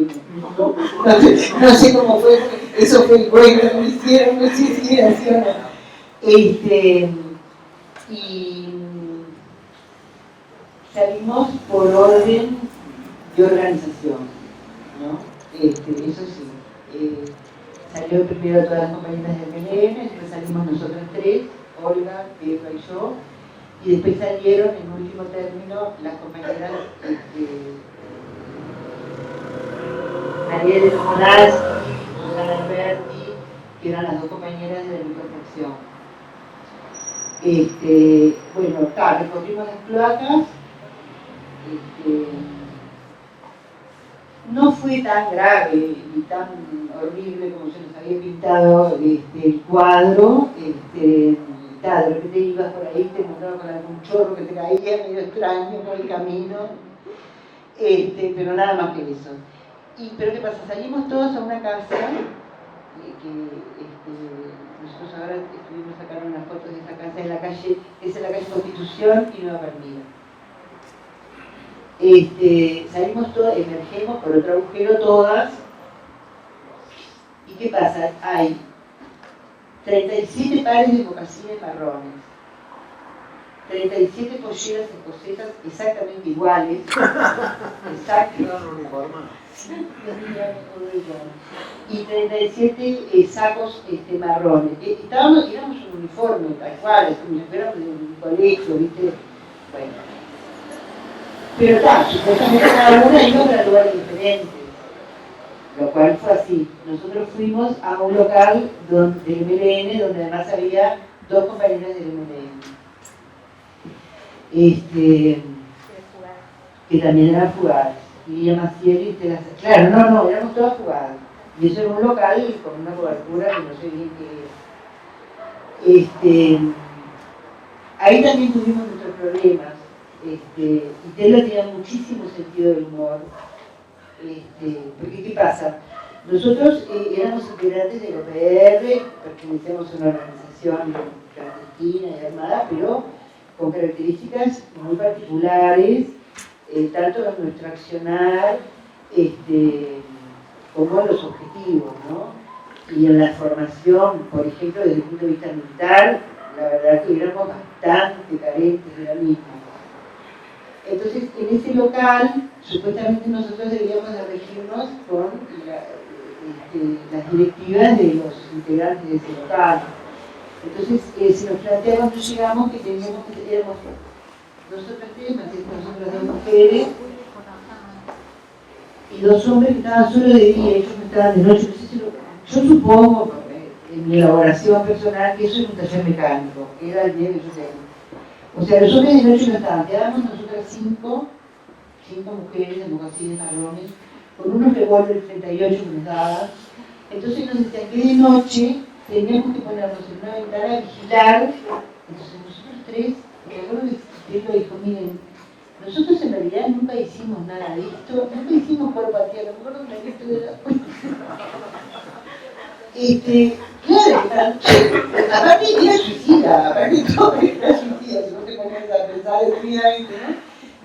cómo fue, eso fue el bueno que me hicieron, no sé si era así o no. Y salimos por orden de organización, ¿no? Eso sí, salió primero todas las compañeras del MLN, después salimos nosotras tres, Olga, Telva y yo, y después salieron en último término las compañeras María de Morás y Susana Alberti, que eran las dos compañeras de la microfracción. Bueno, recorrimos las cloacas. No fue tan grave ni tan horrible como se nos había pintado el cuadro. De repente ibas por ahí, te encontrabas con algún chorro que te caía medio extraño por el camino, pero nada más que eso. Pero ¿qué pasa? Salimos todos a una casa nosotros ahora estuvimos sacando unas fotos de esa casa en la calle, es en la calle Constitución y Nueva Palmira. Salimos todas, emergemos por otro agujero todas. ¿Y qué pasa? Hay 37 pares de mocasines marrones, 37 polleras escocesas exactamente iguales, y 37 sacos marrones. Éramos un uniforme, tal cual, como si fuéramos de un colegio, ¿viste? Bueno. Pero claro, supuestamente cada una iba para lugares diferentes, lo cual fue así. Nosotros fuimos a un local del MLN, donde además había 2 compañeras del MLN. Que también eran fugadas. Lilia Maciel y Tela. Claro, no, éramos todas fugadas. Y eso era un local con una cobertura que no sé bien qué era. Ahí también tuvimos nuestros problemas. Y Tela tenía muchísimo sentido del humor. Porque ¿qué pasa? Nosotros éramos integrantes del OPR, pertenecíamos a una organización clandestina y armada, pero con características muy particulares, tanto en nuestro accionar como en los objetivos, ¿no? Y en la formación, por ejemplo, desde el punto de vista militar, la verdad que éramos bastante carentes de la misma. Entonces, en ese local, supuestamente nosotros debíamos de regirnos con las directivas de los integrantes de ese local. Entonces, se nos plantea cuando llegamos que teníamos que tener nosotros 3, más nosotras 2 mujeres, y 2 hombres que estaban solo de día, ellos no estaban de noche. Yo supongo, en mi elaboración personal, que eso es un taller mecánico, que era el día que yo tengo. O sea, los hombres de noche no estaban, quedábamos nosotras 5 mujeres de mocasines marrones, con unos revólveres 38 que nos daban. Entonces nos decían que de noche teníamos que ponernos en una ventana a vigilar. Entonces nosotros 3, me acuerdo que él lo dijo, miren, nosotros en realidad nunca hicimos nada de esto, nunca hicimos cuerpo a tierra, me acuerdo que esto era... Claro, aparte era suicida, aparte todo era suicida, si no te ponías a pensar fríamente, ¿no?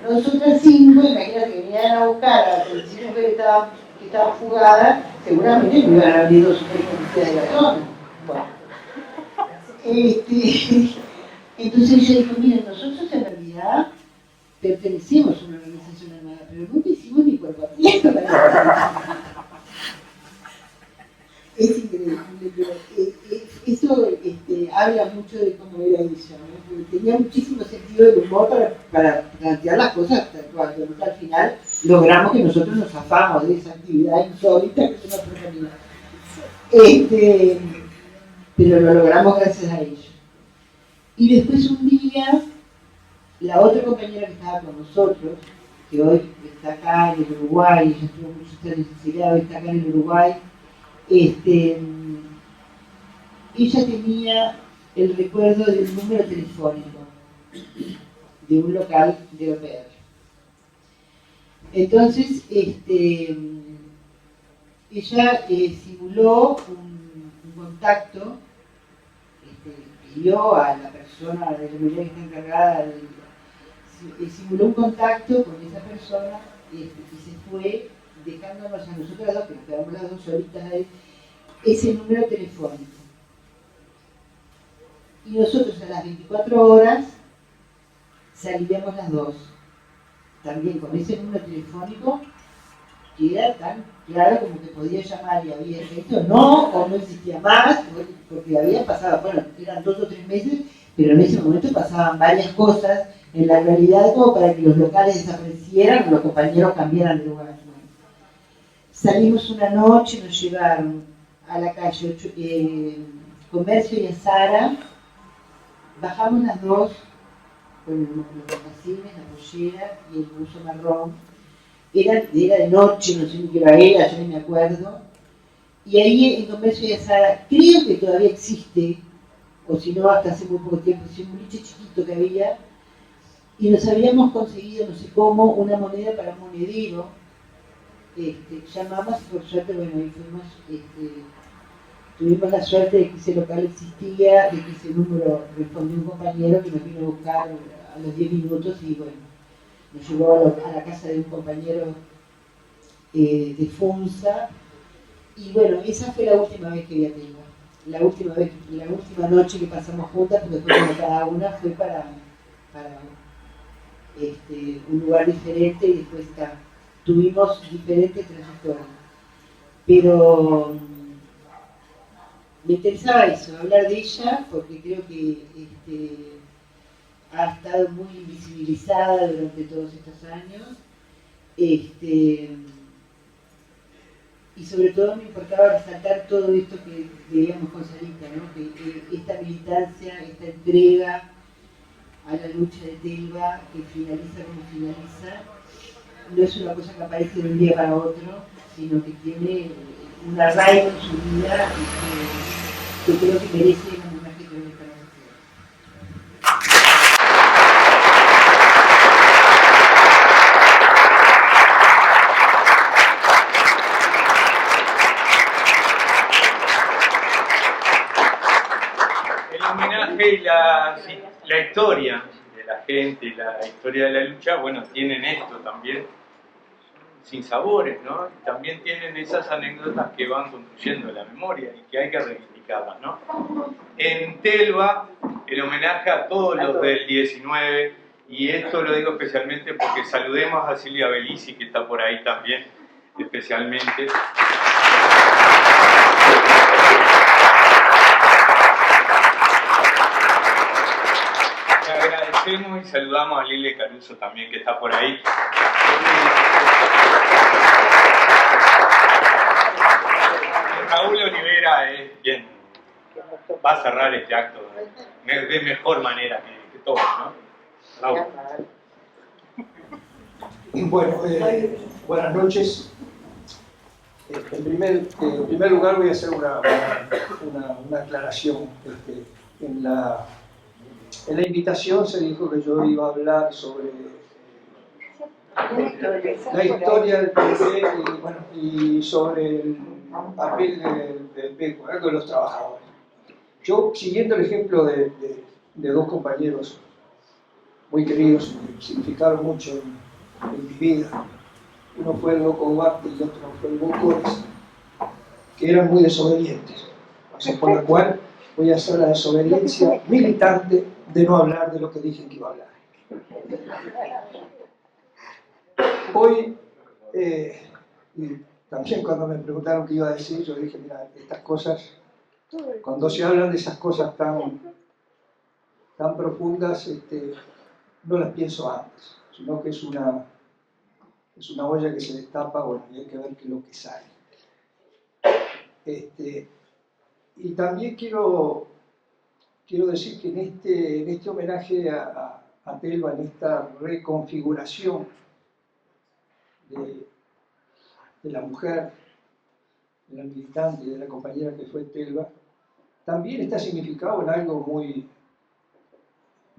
Nosotras 5, imagínate que venían a buscar a la policía que estaba fugada, seguramente me iban a abrir 2 policías de la zona. Bueno. Entonces ella dijo, miren, nosotros en realidad pertenecemos a una organización armada, pero nunca hicimos ni cuerpo a tierra. Es increíble, pero eso habla mucho de cómo era ella, ¿no? Porque tenía muchísimo sentido del humor para plantear las cosas tal cual, pero al final logramos que nosotros nos zafamos de esa actividad insólita que es una profanidad. Pero lo logramos gracias a ella. Y después un día, la otra compañera que estaba con nosotros, que hoy está acá en el Uruguay, ella estuvo muchos años exiliada, está acá en el Uruguay, ella tenía el recuerdo de un número telefónico de un local de OPR. Entonces, ella simuló un contacto, pidió a la persona de la que está encargada, simuló un contacto con esa persona y se fue dejándonos a nosotras 2, que nos quedamos las 2 solitas ahí, ese número telefónico. Y nosotros a las 24 horas salíamos las 2, también con ese número telefónico, que era tan claro como que podía llamar y había efecto, o no existía más, porque habían pasado, bueno, eran 2 o 3 meses, pero en ese momento pasaban varias cosas en la realidad como para que los locales desaparecieran o los compañeros cambiaran de lugar. Salimos una noche, nos llevaron a la calle Comercio y Azara, bajamos las 2 con los mocasines, la pollera y el buzo marrón. Era de noche, no sé ni qué hora era, yo ni me acuerdo. Y ahí en Comercio y Azara, creo que todavía existe, o si no, hasta hace muy poco tiempo, es un boliche chiquito que había, y nos habíamos conseguido, no sé cómo, una moneda para un monedero. Llamamos, por suerte, bueno, y fuimos tuvimos la suerte de que ese local existía, de que ese número respondió un compañero que nos vino a buscar a los 10 minutos y bueno, nos llevó a la casa de un compañero de Funza. Y bueno, esa fue la última vez que vi a Telva. La última noche que pasamos juntas, porque después como cada una fue para un lugar diferente y después tuvimos diferentes trayectorias. Pero me interesaba eso, hablar de ella, porque creo que ha estado muy invisibilizada durante todos estos años. Y sobre todo me importaba resaltar todo esto que veíamos con Sarita, ¿no? Que esta militancia, esta entrega a la lucha de Telva, que finaliza como finaliza, no es una cosa que aparece de un día para otro, sino que tiene un arraigo en su vida y que creo que merece un homenaje que debe para la sociedad. El homenaje y la historia de la gente, la historia de la lucha, bueno, tienen esto también, sinsabores, ¿no? También tienen esas anécdotas que van construyendo la memoria y que hay que reivindicarlas, ¿no? En Telva, el homenaje a todos los del 19, y esto lo digo especialmente porque saludemos a Silvia Bellisi, que está por ahí también, especialmente. Le agradecemos y saludamos a Lile Caruso también, que está por ahí. Raúl Olivera bien, va a cerrar este acto de mejor manera que todos, ¿no? Raúl. Bueno, buenas noches. En primer lugar voy a hacer una aclaración. En la invitación se dijo que yo iba a hablar sobre la historia del PC y sobre el papel del PECO, de los trabajadores. Yo, siguiendo el ejemplo de dos compañeros muy queridos, que significaron mucho en mi vida, uno fue el Loco Duarte y otro fue el Bocores, que eran muy desobedientes, por lo cual voy a hacer la desobediencia militante de no hablar de lo que dije que iba a hablar. Hoy, y también cuando me preguntaron qué iba a decir, yo dije, mira, estas cosas, cuando se hablan de esas cosas tan profundas, no las pienso antes, sino que es una olla que se destapa, bueno, y hay que ver qué es lo que sale. Y también quiero decir que en este homenaje a Telva, en esta reconfiguración de la mujer, de la militante y de la compañera que fue Telva, también está significado en algo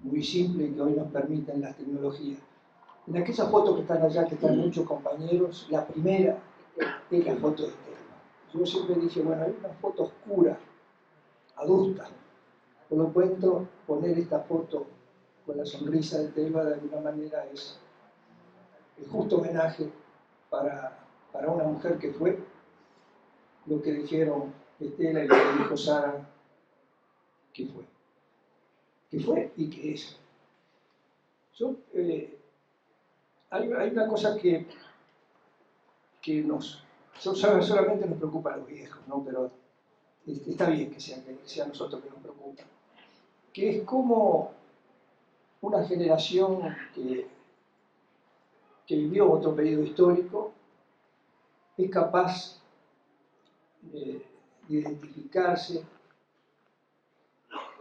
muy simple que hoy nos permiten las tecnologías. En aquellas fotos que están allá, que están muchos compañeros, la primera es la foto de Telva. Yo siempre dije, bueno, hay una foto oscura, adusta. Por lo tanto, poner esta foto con la sonrisa de Telva de alguna manera es el justo homenaje para una mujer que fue lo que dijeron Estela y lo que dijo Sara que fue. Que fue y que es. Hay una cosa que solamente nos preocupa a los viejos, ¿no? Pero está bien que sea nosotros que nos preocupa. Que es como una generación que vivió otro periodo histórico es capaz de identificarse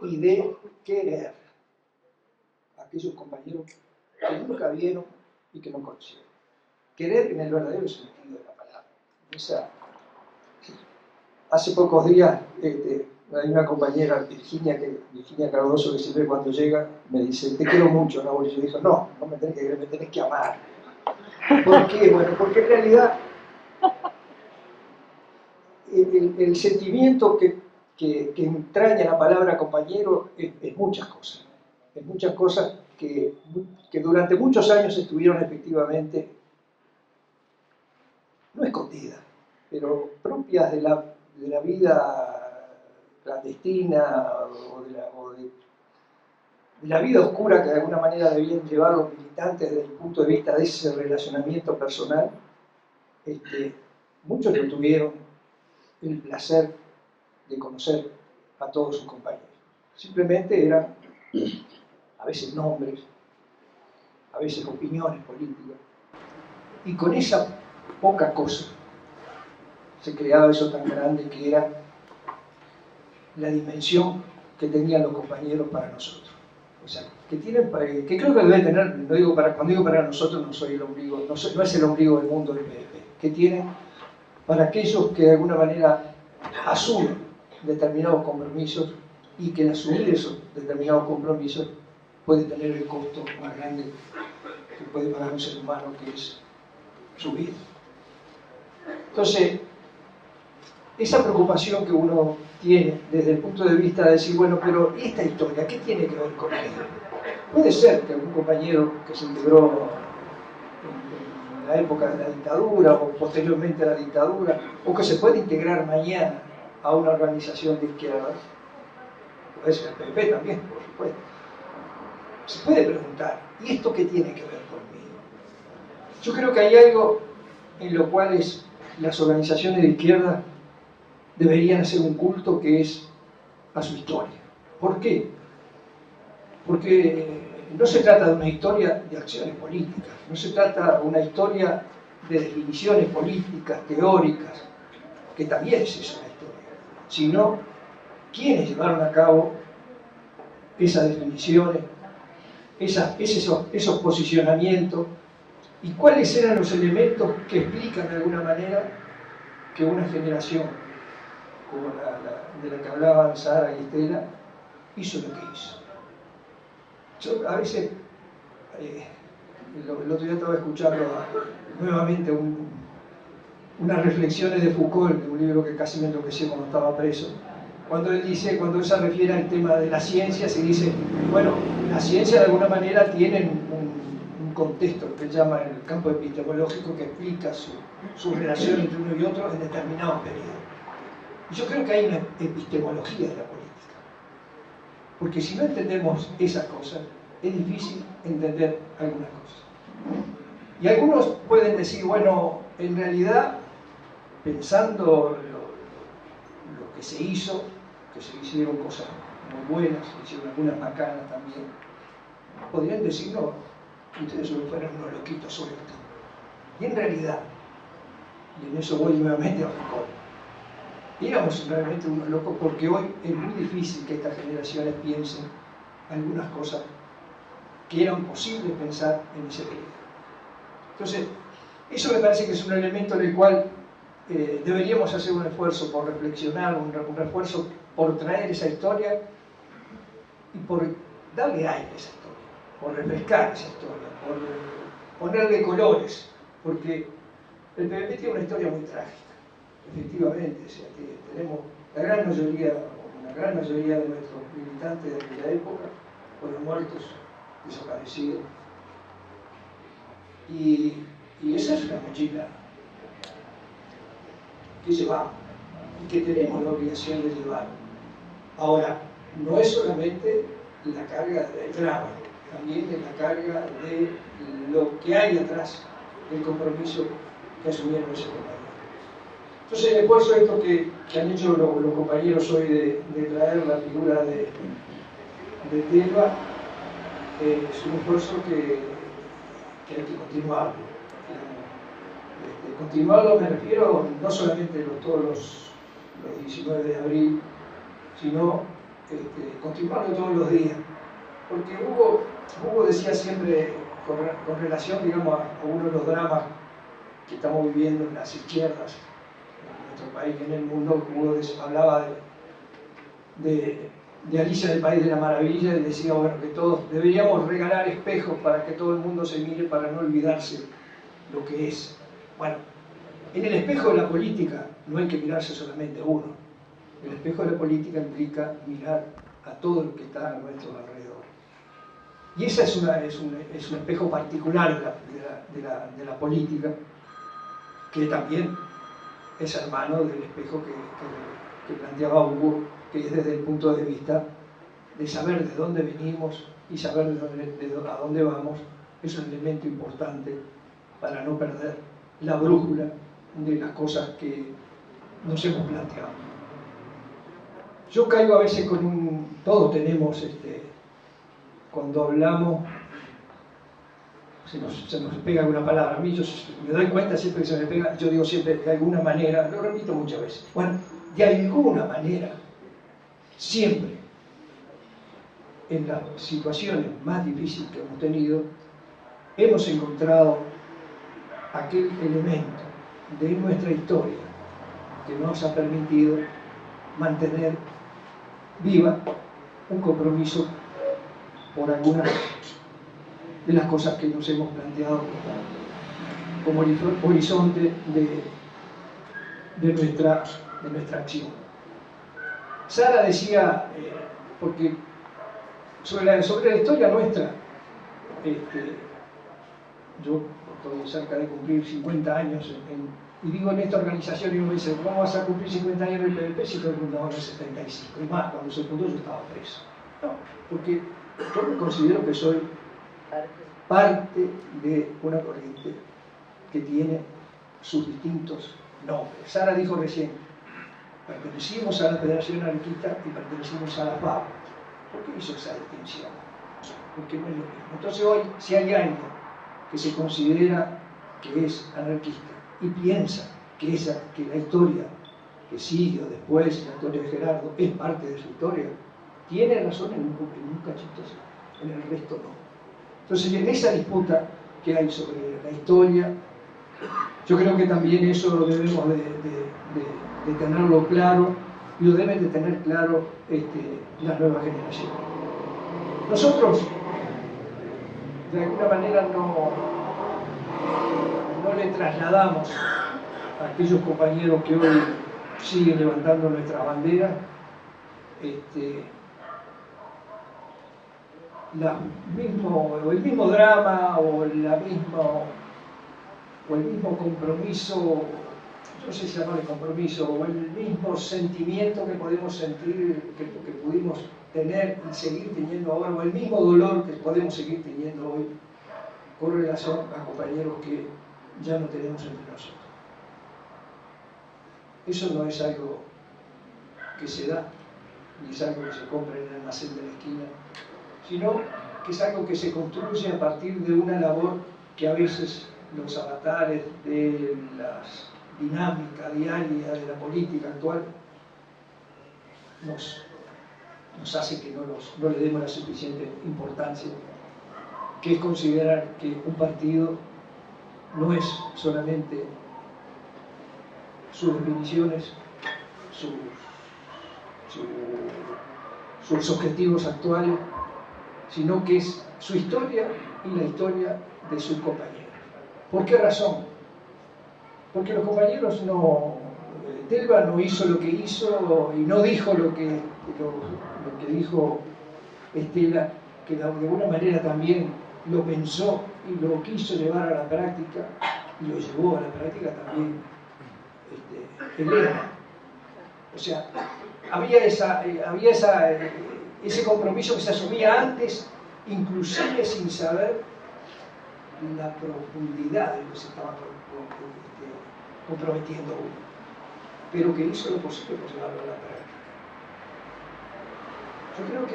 y de querer a aquellos compañeros que nunca vieron y que no conocieron. Querer en el verdadero sentido de la palabra. Hace pocos días hay una compañera, Virginia Cardoso, que siempre cuando llega me dice, te quiero mucho, ¿no? Y yo dije, no me tenés que querer, me tenés que amar. ¿Por qué? Bueno, porque en realidad el sentimiento que que entraña la palabra compañero es muchas cosas que durante muchos años estuvieron efectivamente, no escondidas, pero propias de la vida clandestina o de la vida oscura que de alguna manera debían llevar los militantes desde el punto de vista de ese relacionamiento personal. Muchos no tuvieron el placer de conocer a todos sus compañeros. Simplemente eran a veces nombres, a veces opiniones políticas, y con esa poca cosa se creaba eso tan grande que era la dimensión que tenían los compañeros para nosotros. O sea, que creo que deben tener, cuando digo para nosotros, no soy el ombligo, no es el ombligo del mundo del PDP, que tienen para aquellos que de alguna manera asumen determinados compromisos y que al asumir esos determinados compromisos puede tener el costo más grande que puede pagar un ser humano, que es su vida. Entonces, esa preocupación que uno tiene desde el punto de vista de decir, bueno, pero esta historia, ¿qué tiene que ver con ella? Puede ser que algún compañero que se integró en la época de la dictadura o posteriormente a la dictadura, o que se puede integrar mañana a una organización de izquierda, puede ser el PP también, por supuesto, se puede preguntar, ¿y esto qué tiene que ver conmigo? Yo creo que hay algo en lo cual las organizaciones de izquierda deberían hacer un culto, que es a su historia. ¿Por qué? Porque no se trata de una historia de acciones políticas, no se trata de una historia de definiciones políticas, teóricas, que también es eso la historia, sino quiénes llevaron a cabo esas definiciones, esos posicionamientos, y cuáles eran los elementos que explican de alguna manera que una generación como de la que hablaban Sara y Estela hizo lo que hizo. Yo a veces, el otro día estaba escuchando nuevamente unas reflexiones de Foucault, de un libro que casi me enloquecí cuando estaba preso, cuando él se refiere al tema de la ciencia, se dice, bueno, la ciencia de alguna manera tiene un contexto que él llama el campo epistemológico, que explica su relación entre uno y otro en determinados periodos. Y yo creo que hay una epistemología de la política, porque si no entendemos esas cosas, es difícil entender algunas cosas. Y algunos pueden decir, bueno, en realidad, pensando lo que se hizo, que se hicieron cosas muy buenas, se hicieron algunas macanas también, podrían decir, no, ustedes solo fueron unos loquitos sueltos. Y en realidad, y en eso voy nuevamente a Foucault, éramos realmente unos locos, porque hoy es muy difícil que estas generaciones piensen algunas cosas que eran posibles pensar en ese periodo. Entonces, eso me parece que es un elemento en el cual deberíamos hacer un esfuerzo por reflexionar, un esfuerzo por traer esa historia y por darle aire a esa historia, por refrescar esa historia, por ponerle colores, porque el PVP tiene una historia muy trágica, efectivamente. O sea, tenemos una gran mayoría de nuestros militantes de aquella época fueron muertos, desaparecidos, y esa es una mochila que llevamos y que tenemos la obligación de llevar. Ahora, no es solamente la carga del drama, también es la carga de lo que hay atrás del compromiso que asumieron esos compañeros. Entonces, el esfuerzo esto que han hecho los compañeros hoy de traer la figura de Telva es un esfuerzo que hay que continuarlo. Continuarlo me refiero no solamente todos los 19 de abril, sino continuarlo todos los días. Porque Hugo decía siempre, con relación, digamos, a uno de los dramas que estamos viviendo en las izquierdas, en nuestro país y en el mundo, Hugo hablaba de Alicia en el País de la Maravilla, y decía, bueno, que todos deberíamos regalar espejos para que todo el mundo se mire, para no olvidarse lo que es. Bueno, en el espejo de la política no hay que mirarse solamente uno, El espejo de la política implica mirar a todo lo que está a nuestro alrededor. Y ese es un espejo particular de la política, que también es hermano del espejo que planteaba Hugo, que es desde el punto de vista de saber de dónde venimos y saber a dónde vamos. Es un elemento importante para no perder la brújula de las cosas que nos hemos planteado. Yo caigo a veces todos tenemos, cuando hablamos, se nos pega alguna palabra. A mí yo me doy cuenta siempre que se me pega, yo digo siempre de alguna manera, lo repito muchas veces. Bueno, de alguna manera, siempre, en las situaciones más difíciles que hemos tenido, hemos encontrado aquel elemento de nuestra historia que nos ha permitido mantener viva un compromiso por algunas de las cosas que nos hemos planteado como horizonte de nuestra acción. Sara decía, porque sobre la historia nuestra, yo estoy cerca de cumplir 50 años y digo en esta organización, y uno me dice, ¿cómo vas a cumplir 50 años en el PDP si fue fundado en el 75? Y más, cuando se fundó yo estaba preso. No, porque yo me considero que soy parte de una corriente que tiene sus distintos nombres. Sara dijo recién, pertenecimos a la Federación Anarquista y pertenecimos a la FAO. ¿Por qué hizo esa distinción? Porque no es lo mismo. Entonces hoy, si hay alguien que se considera que es anarquista y piensa que la historia que sigue o después, la historia de Gerardo, es parte de su historia, tiene razón en un cachito así, en el resto no. Entonces, en esa disputa que hay sobre la historia, yo creo que también eso lo debemos de tenerlo claro, y lo deben de tener claro las nuevas generaciones. Nosotros, de alguna manera, no le trasladamos a aquellos compañeros que hoy siguen levantando nuestras banderas el mismo drama o el mismo compromiso, no sé si llamarle compromiso, o el mismo sentimiento que podemos sentir, que pudimos tener y seguir teniendo ahora, o el mismo dolor que podemos seguir teniendo hoy con relación a compañeros que ya no tenemos entre nosotros. Eso no es algo que se da, ni es algo que se compra en el almacén de la esquina, sino que es algo que se construye a partir de una labor que a veces los avatares de la dinámica diaria de la política actual nos hace que no le demos la suficiente importancia, que es considerar que un partido no es solamente sus definiciones, sus objetivos actuales, sino que es su historia y la historia de sus compañeros. ¿Por qué razón? Porque los compañeros Telva no hizo lo que hizo y no dijo lo que dijo Estela, que de alguna manera también lo pensó y lo quiso llevar a la práctica, y lo llevó a la práctica también Elena. O sea, había ese compromiso que se asumía antes, inclusive sin saber la profundidad de lo que se estaba comprometiendo uno, pero que hizo lo posible por llevarlo a la práctica. Yo creo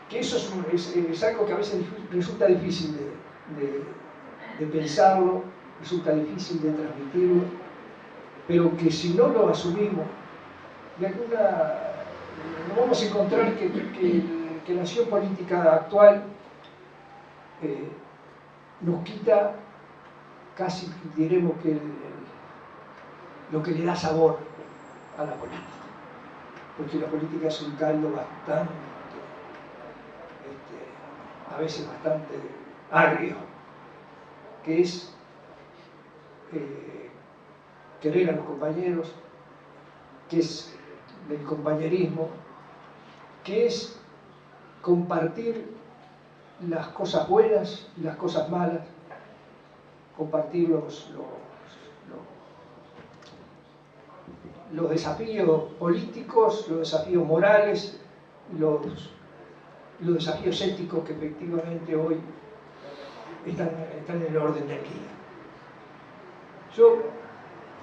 que eso es algo que a veces resulta difícil de pensarlo, resulta difícil de transmitirlo, pero que si no lo asumimos, nos vamos a encontrar que la acción política actual nos quita casi, diremos, que lo que le da sabor a la política, porque la política es un caldo bastante, a veces bastante agrio, que es querer a los compañeros, que es del compañerismo, que es compartir las cosas buenas y las cosas malas, compartir los desafíos políticos, los desafíos morales, los desafíos éticos que efectivamente hoy están en el orden del día. Yo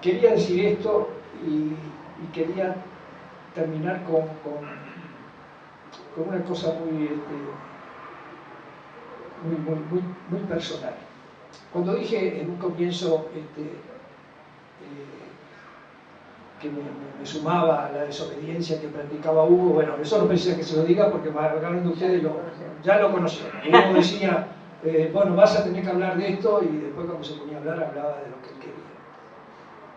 quería decir esto y quería terminar con una cosa muy personal. Cuando dije en un comienzo que me sumaba a la desobediencia que practicaba Hugo, bueno, eso no precisa que se lo diga porque de ustedes ya lo conocían. Hugo decía, bueno, vas a tener que hablar de esto, y después cuando se ponía a hablar hablaba de lo que él quería.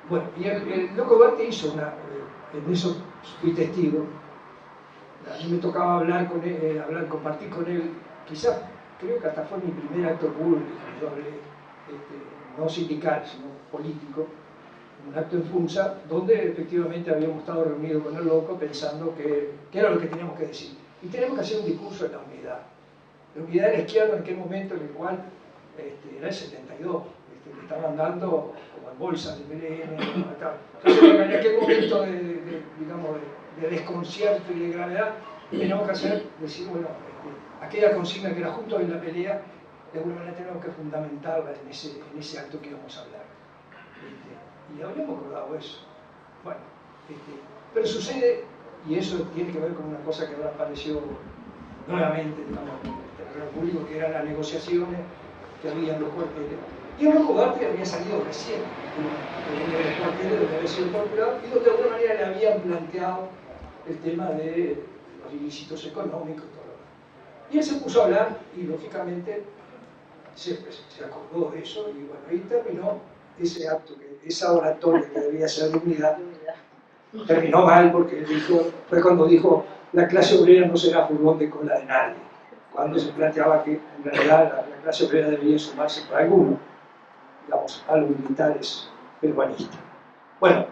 Bueno, y el Loco Duarte hizo en eso fui testigo. A mí me tocaba hablar con él, compartir con él, quizás, creo que hasta fue mi primer acto público, yo hablé, no sindical, sino político, un acto en Funza, donde efectivamente habíamos estado reunidos con el Loco pensando que era lo que teníamos que decir. Y tenemos que hacer un discurso de la unidad. La unidad de la izquierda en aquel momento en el cual era el 72, le estaban dando como en bolsa de MLN, acá. Entonces, en aquel momento de desconcierto y de gravedad, tenemos que decir, bueno, aquella consigna que era juntos en la pelea, de alguna manera tenemos que fundamentarla en ese acto que íbamos a hablar. Y habíamos acordado eso. Bueno, pero sucede, y eso tiene que ver con una cosa que ahora apareció nuevamente, digamos, en el terreno público, que eran las negociaciones que había en los cuarteles. Y el Loco Duarte había salido recién de los cuarteles donde había sido torturado y donde de alguna manera le habían planteado el tema de los ilícitos económicos y todo lo demás. Y él se puso a hablar y lógicamente se acordó de eso, y bueno, ahí terminó ese acto, esa oratoria que debía ser de unidad. Terminó mal porque él fue cuando dijo: la clase obrera no será furgón de cola de nadie, cuando se planteaba que en realidad la clase obrera debía sumarse por alguno, digamos, a los militares peruanistas. Bueno,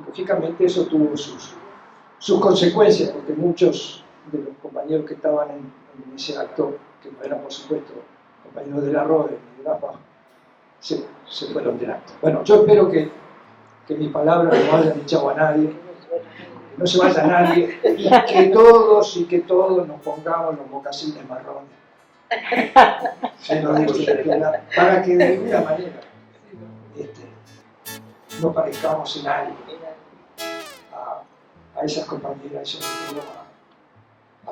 lógicamente eso tuvo sus consecuencias, porque muchos de los compañeros que estaban en ese acto, que no eran por supuesto compañeros de la RODE ni de la FAJ, se fueron del acto. Bueno, yo espero que mis palabras no hayan echado a nadie, que no se vaya a nadie, y que todos nos pongamos los mocasines marrones. Se lo digo yo, para que de alguna manera no parezcamos en algo a esas compañeras y sobre todo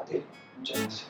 a Telma. Muchas gracias.